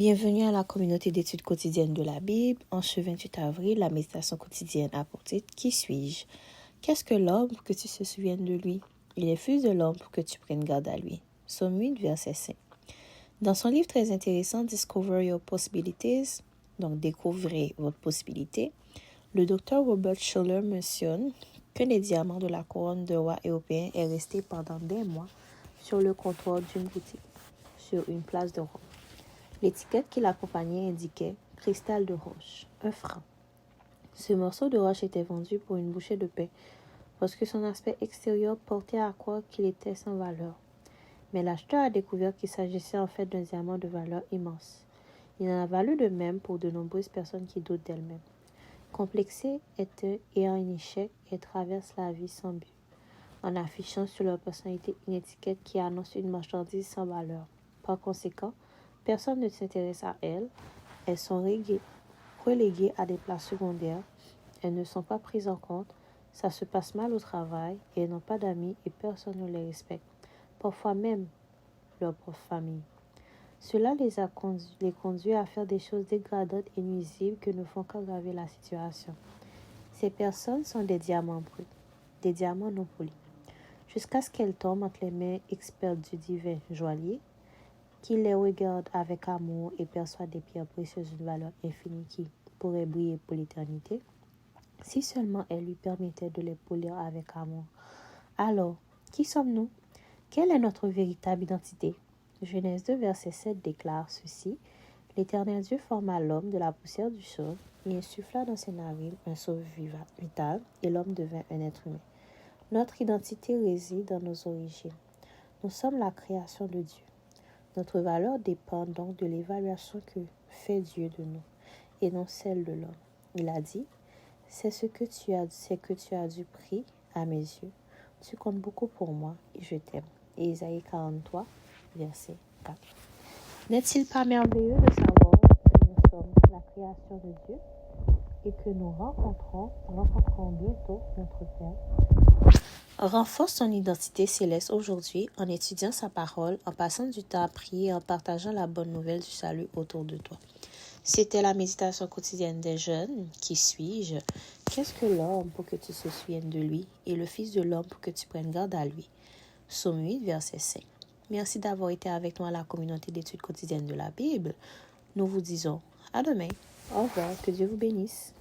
Bienvenue à la communauté d'études quotidiennes de la Bible. En ce 28 avril, la méditation quotidienne a pour titre « Qui suis-je » Qu'est-ce que l'homme pour que tu te souviennes de lui? Il est fils de l'homme pour que tu prennes garde à lui. Psaume 8, verset 5. Dans son livre très intéressant « Discover Your Possibilities », donc « Découvrez votre possibilité », le docteur Robert Schuller mentionne que les diamants de la couronne de roi européen est resté pendant des mois sur le comptoir d'une boutique, sur une place de Rome. L'étiquette qui l'accompagnait indiquait « cristal de roche, 1 franc ». Ce morceau de roche était vendu pour une bouchée de pain parce que son aspect extérieur portait à croire qu'il était sans valeur. Mais l'acheteur a découvert qu'il s'agissait en fait d'un diamant de valeur immense. Il en a valu de même pour de nombreuses personnes qui doutent d'elles-mêmes. Complexées et en échec et traversent la vie sans but, en affichant sur leur personnalité une étiquette qui annonce une marchandise sans valeur. Par conséquent, personne ne s'intéresse à elles. Elles sont reléguées à des places secondaires. Elles ne sont pas prises en compte. Ça se passe mal au travail et elles n'ont pas d'amis et personne ne les respecte. Parfois même leur propre famille. Cela les conduit à faire des choses dégradantes et nuisibles que ne font qu'aggraver la situation. Ces personnes sont des diamants bruts, des diamants non polis, jusqu'à ce qu'elles tombent entre les mains expertes du divin joaillier, qui les regarde avec amour et perçoit des pierres précieuses d'une valeur infinie qui pourraient briller pour l'éternité, si seulement elle lui permettait de les polir avec amour. Alors, qui sommes-nous? Quelle est notre véritable identité? Genèse 2, verset 7 déclare ceci. « L'Éternel Dieu forma l'homme de la poussière du sol et insuffla dans ses narines un souffle vital et l'homme devint un être humain. » Notre identité réside dans nos origines. Nous sommes la création de Dieu. Notre valeur dépend donc de l'évaluation que fait Dieu de nous et non celle de l'homme. Il a dit, c'est que tu as du prix à mes yeux. Tu comptes beaucoup pour moi et je t'aime. Et Isaïe 43, verset 4. N'est-il pas merveilleux de savoir que nous sommes la création de Dieu et que nous rencontrons bientôt notre Père? Renforce ton identité céleste aujourd'hui en étudiant sa parole, en passant du temps à prier et en partageant la bonne nouvelle du salut autour de toi. C'était la méditation quotidienne des jeunes. Qui suis-je? Qu'est-ce que l'homme pour que tu te souviennes de lui et le fils de l'homme pour que tu prennes garde à lui? Psaume 8, verset 5. Merci d'avoir été avec nous à la communauté d'études quotidiennes de la Bible. Nous vous disons à demain. Au revoir. Que Dieu vous bénisse.